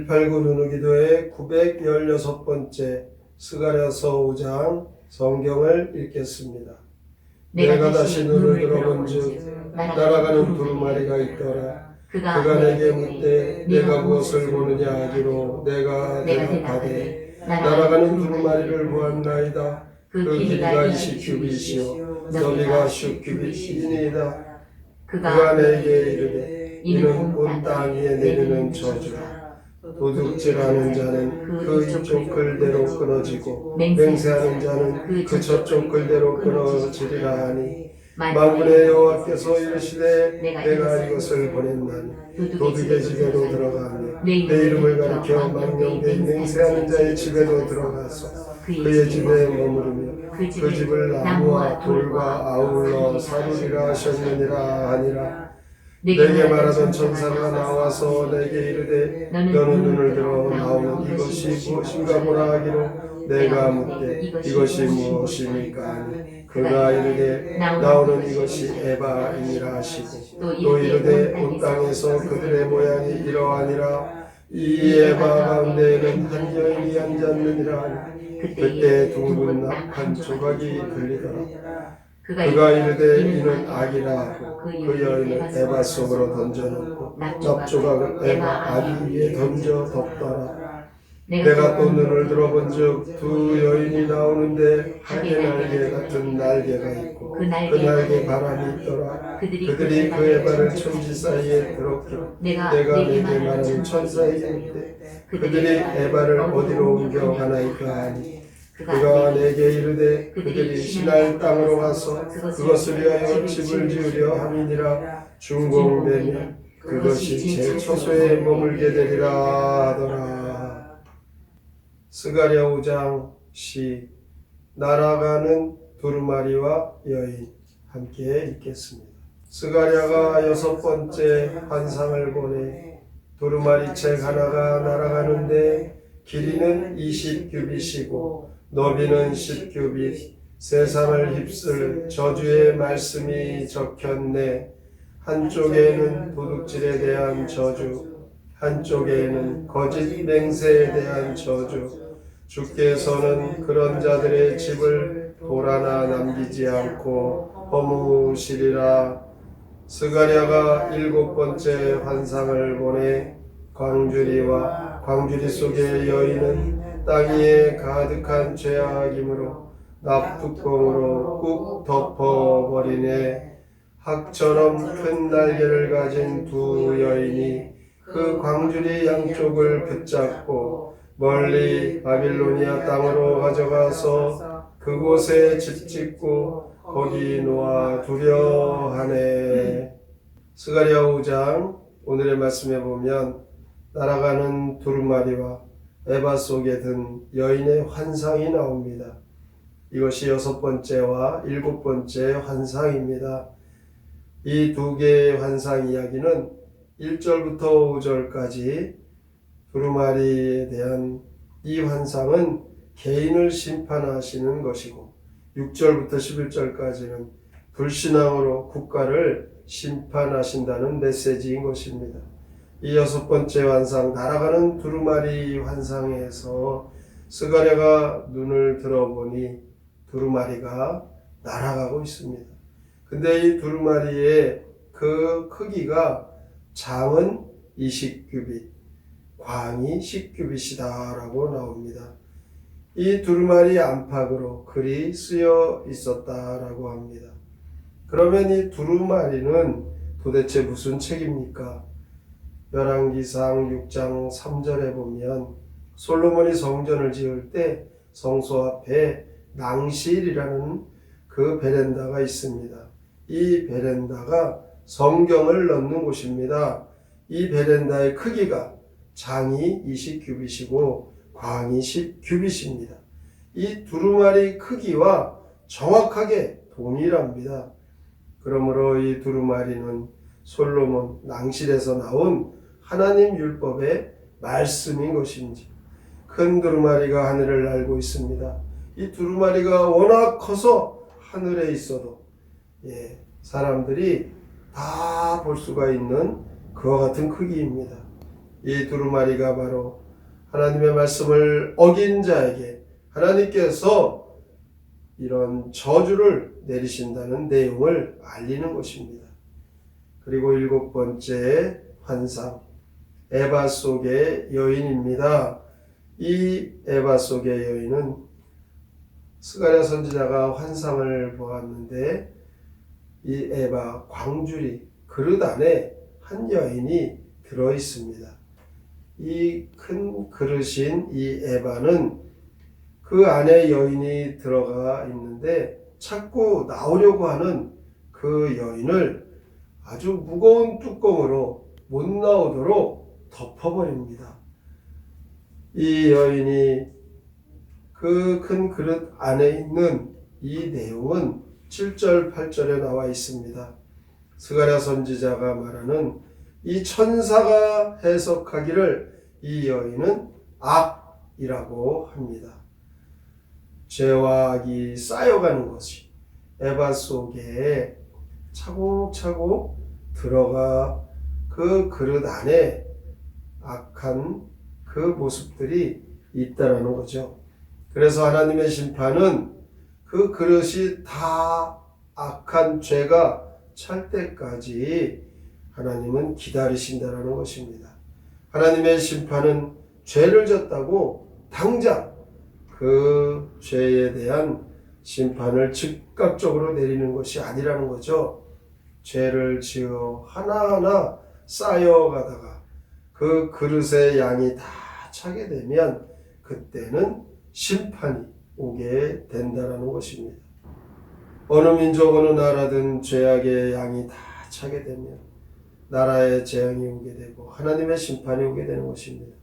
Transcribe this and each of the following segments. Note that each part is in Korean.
189 누누기도의 916번째 스가랴서 5장 성경을 읽겠습니다. 내가 다시 눈을 들어본즉 날아가는 두루마리가 있더라. 그가 내게 묻되 내가 무엇을 보느냐 하기로 내가 대답하되 날아가는 두루마리를 보았나이다. 그 길이가 20규빗이요 너비가 10규빗이니이다. 그가 내게 이르되 이는 온 땅 위에 내리는 저주라. 도둑질하는 자는 그 이쪽 글대로 끊어지고 맹세하는 자는 그 저쪽 글대로 끊어지리라 하니 만군의 여호와께서 이르시되 내가 이것을 보냈나니 도둑의 집에도 들어가니 내 이름을 가리켜 망령된 맹세하는 자의 집에도 들어가서 그의 집에 머무르며 그 집을 나무와 돌과 아울러 사루리라 하셨느니라 하니라. 내게 말하던 천사가 나와서 내게 이르되 너는 눈을 들어 나오는 이것이 무엇인가 보라 하기로 내가 묻되 이것이 무엇입니까 하니 그가 이르되 나오는 이것이 에바이니라 하시고 또 이르되 온 땅에서 그들의 모양이 이러하니라. 이 에바 가운데에는 한 여인이 앉았느니라 하니 그때 둥근 납한 조각이 들리더라. 그가 이르되 이는 악이라 하고 그 여인을 에바 속으로 던져놓고 납조각을 에바 아기 위에 던져 덮더라. 내가 또 눈을 들어본즉 두 여인이 나오는데 하계 날개 같은 날개가 있고 그 날개 바람이 있더라. 그들이 그 에바를 천지 사이에 들었기로 내가 내게 말하는 천사에게 묻되 그들이 에바를 어디로 옮겨가나이까 하니 그가 내게 이르되 그들이 신할 땅으로 가서 그것을 위하여 집을 지으려 함이니라. 준공되면 그것이 제 처소에 머물게 되리라 하더라. 스가랴 5장 시 날아가는 두루마리와 여인 함께 읽겠습니다. 스가랴가 6번째 환상을 보내 두루마리책 하나가 날아가는데 길이는 20규빗이고 너비는 10규빗 세상을 휩쓸 저주의 말씀이 적혔네. 한쪽에는 도둑질에 대한 저주, 한쪽에는 거짓 맹세에 대한 저주. 주께서는 그런 자들의 집을 돌 하나 남기지 않고 허무시리라. 스가랴가 7번째 환상을 보내 광주리와 광주리 속의 여인은 땅 위에 가득한 죄악이므로 납뚜껑으로 꾹 덮어버리네. 학처럼 큰 날개를 가진 두 여인이 그 광주리 양쪽을 붙잡고 멀리 바빌로니아 땅으로 가져가서 그곳에 집 짓고 거기 놓아 두려 하네. 스가랴 5장 오늘의 말씀에 보면 날아가는 두루마리와 에바 속에 든 여인의 환상이 나옵니다. 이것이 6번째와 7번째 환상입니다. 이 두 개의 환상 이야기는 1절부터 5절까지 두루마리에 대한 이 환상은 개인을 심판하시는 것이고 6절부터 11절까지는 불신앙으로 국가를 심판하신다는 메시지인 것입니다. 이 6번째 환상 날아가는 두루마리 환상에서 스가랴가 눈을 들어보니 두루마리가 날아가고 있습니다. 근데 이 두루마리의 그 크기가 장은 20규빗, 광이 10규빗이다 라고 나옵니다. 이 두루마리 안팎으로 글이 쓰여 있었다라고 합니다. 그러면 이 두루마리는 도대체 무슨 책입니까? 열왕기상 6장 3절에 보면 솔로몬이 성전을 지을 때 성소 앞에 낭실이라는 그 베란다가 있습니다. 이 베란다가 성경을 넣는 곳입니다. 이 베란다의 크기가 장이 20규빗이고 광이 10규빗입니다. 이 두루마리 크기와 정확하게 동일합니다. 그러므로 이 두루마리는 솔로몬 낭실에서 나온 하나님 율법의 말씀인 것인지 큰 두루마리가 하늘을 날고 있습니다. 이 두루마리가 워낙 커서 하늘에 있어도 사람들이 다 볼 수가 있는 그와 같은 크기입니다. 이 두루마리가 바로 하나님의 말씀을 어긴 자에게 하나님께서 이런 저주를 내리신다는 내용을 알리는 것입니다. 그리고 7번째 환상, 에바 속의 여인입니다. 이 에바 속의 여인은 스가랴 선지자가 환상을 보았는데 이 에바 광주리 그릇 안에 한 여인이 들어 있습니다. 이 큰 그릇인 이 에바는 그 안에 여인이 들어가 있는데 자꾸 나오려고 하는 그 여인을 아주 무거운 뚜껑으로 못 나오도록 덮어버립니다. 이 여인이 그 큰 그릇 안에 있는 이 내용은 7절, 8절에 나와 있습니다. 스가랴 선지자가 말하는 이 천사가 해석하기를 이 여인은 악이라고 합니다. 죄와 악이 쌓여가는 것이 에바 속에 차곡차곡 들어가 그 그릇 안에 악한 그 모습들이 있다라는 거죠. 그래서 하나님의 심판은 그 그릇이 다 악한 죄가 찰 때까지 하나님은 기다리신다라는 것입니다. 하나님의 심판은 죄를 졌다고 당장 그 죄에 대한 심판을 즉각적으로 내리는 것이 아니라는 거죠. 죄를 지어 하나하나 쌓여가다가 그 그릇의 양이 다 차게 되면 그때는 심판이 오게 된다는 것입니다. 어느 민족 어느 나라든 죄악의 양이 다 차게 되면 나라의 재앙이 오게 되고 하나님의 심판이 오게 되는 것입니다.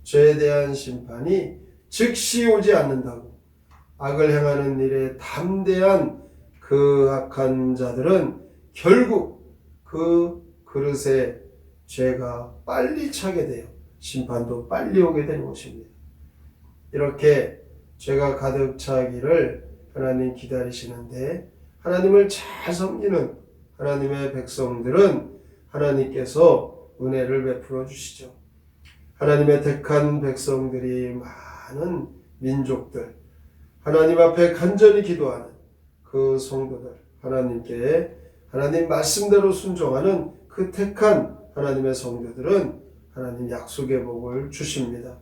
죄에 대한 심판이 즉시 오지 않는다고 악을 행하는 일에 담대한 그 악한 자들은 결국 그 그릇에 죄가 빨리 차게 돼요. 심판도 빨리 오게 되는 것입니다. 이렇게 죄가 가득 차기를 하나님 기다리시는데 하나님을 잘 섬기는 하나님의 백성들은 하나님께서 은혜를 베풀어 주시죠. 하나님의 택한 백성들이 많은 민족들, 하나님 앞에 간절히 기도하는 그 성도들, 하나님께 하나님 말씀대로 순종하는 그 택한 하나님의 성도들은 하나님 약속의 복을 주십니다.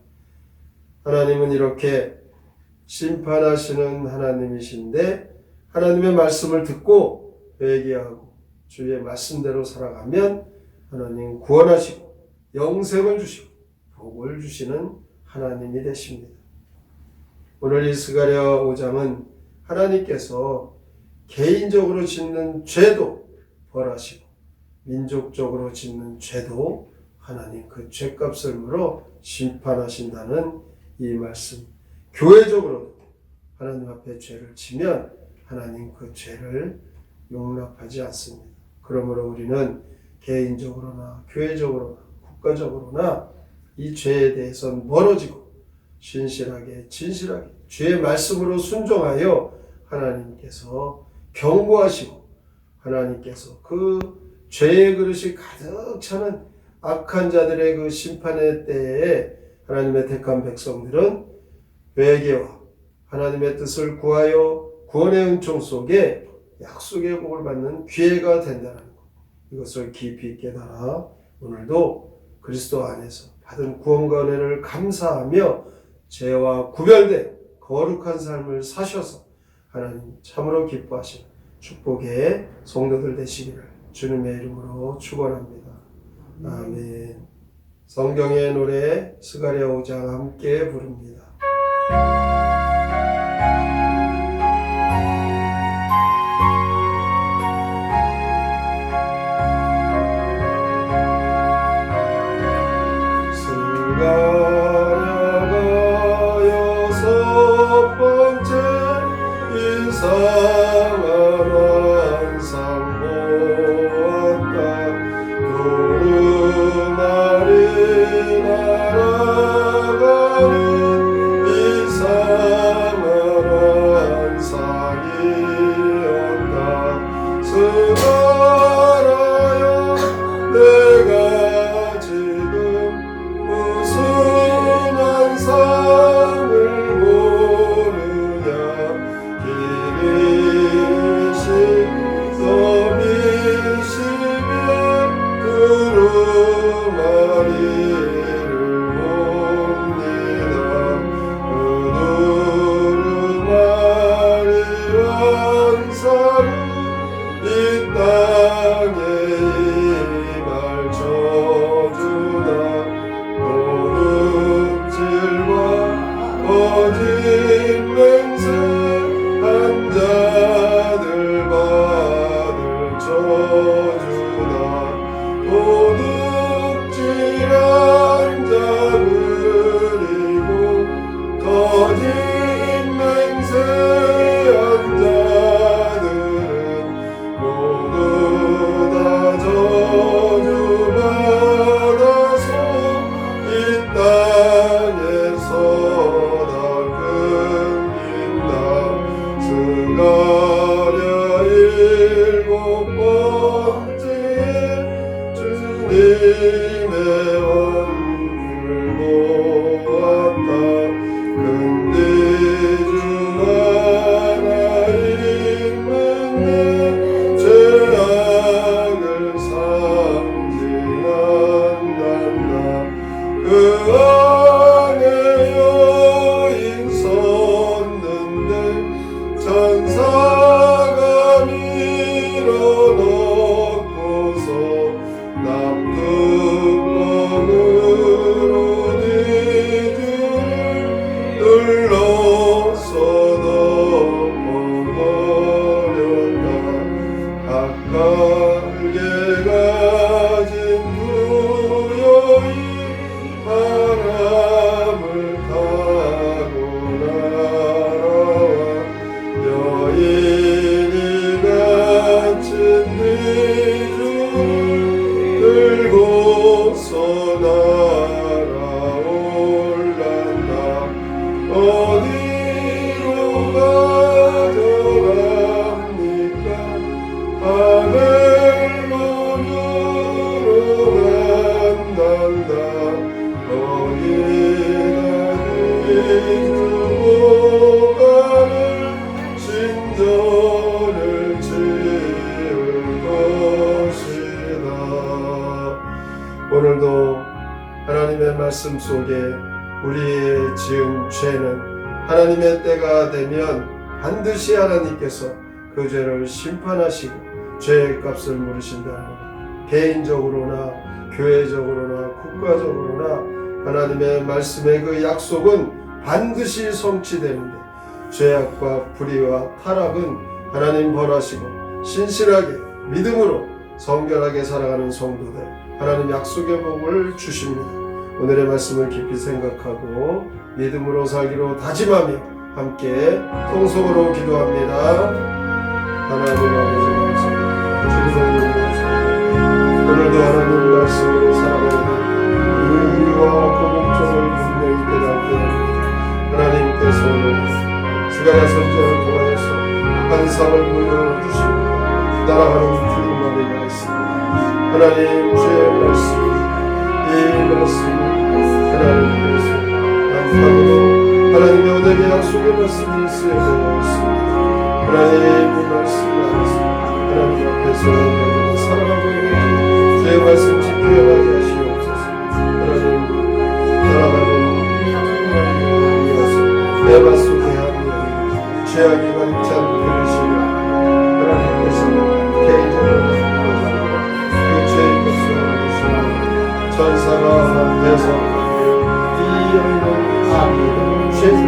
하나님은 이렇게 심판하시는 하나님이신데 하나님의 말씀을 듣고 회개하고 주의 말씀대로 살아가면 하나님 구원하시고 영생을 주시고 복을 주시는 하나님이 되십니다. 오늘 이 스가랴 5장은 하나님께서 개인적으로 짓는 죄도 벌하시고 민족적으로 짓는 죄도 하나님 그 죄값을 물어 심판하신다는 이 말씀. 교회적으로 하나님 앞에 죄를 지면 하나님 그 죄를 용납하지 않습니다. 그러므로 우리는 개인적으로나 교회적으로나 국가적으로나 이 죄에 대해서는 멀어지고 진실하게 주의 말씀으로 순종하여 하나님께서 경고하시고 하나님께서 그 죄의 그릇이 가득 차는 악한 자들의 그 심판의 때에 하나님의 택한 백성들은 회개와 하나님의 뜻을 구하여 구원의 은총 속에 약속의 복을 받는 기회가 된다는 것. 이것을 깊이 깨달아 오늘도 그리스도 안에서 받은 구원과 은혜를 감사하며 죄와 구별된 거룩한 삶을 사셔서 하나님 참으로 기뻐하시는 축복의 성도들 되시기를 주님의 이름으로 축원합니다. 아멘. 성경의 노래 스가랴 5장 함께 부릅니다. 스가랴가 6번째 인상한 환상 보았다. 두루마리 날아가는 주님의 얼굴을 보았다. 근데 주 하나님은 내 죄악을 상징한단다. 그 안에 여인 섰는데 천사가 밀어넣고서 납두꺼으로 네 주를 눌러서 덮어버렸다. 각각에 가진 두 여인 바람을 타고 날아와 여인이 갇힌 네 주를 들고서 날아올란다. 어디로 가져갑니까? 하늘로으로 간단다. 거기다 네 주고 가는 신전을 지을 것이다. 오늘도 하나님의 말씀 속에 우리의 지은 죄는 하나님의 때가 되면 반드시 하나님께서 그 죄를 심판하시고 죄의 값을 물으신다. 개인적으로나 교회적으로나 국가적으로나 하나님의 말씀의 그 약속은 반드시 성취되는데 죄악과 불의와 타락은 하나님 벌하시고 신실하게 믿음으로 성결하게 살아가는 성도들 하나님 약속의 복을 주십니다. 오늘의 말씀을 깊이 생각하고 믿음으로 살기로 다짐하며 함께 통성으로 기도합니다. 하나님 아버지 감사합니다. 주님을 오늘도 하나님 말씀으로 살아가는 의미와 그 목적을 분명히 깨닫게 하나님께서 스가랴 선지자를 통하여서 한 상을 물려주시고 날아가는 주님만이가 있습니다. 하나님 주의 말씀 이 말씀을 하나님께서 안타고 하나님의 언약의 약속의 말씀이 쓰여져 있습니다. 하나님 이 말씀 안에서 하나님 앞에서 살아가고 있는 주의 말씀 지키게 하시옵소서. 하나님 살아가고 내 말씀 대하며 죄악이 가득 찬 그릇이며 하나님께서 개인적으로 그 죄의 것을 알으시며 천사가 대성하며 이 여인은 아비의 죄를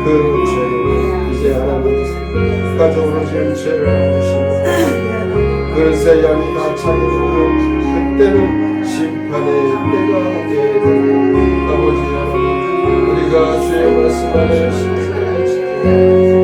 그 죄를 이제 하나님 가족으로 지은 죄를 안으시고 그릇에 양이 다 차게 되면 그때는 심판의 때가 오게 되는 아버지 하나님 우리가 주의 말씀 안에 신실하게 지키고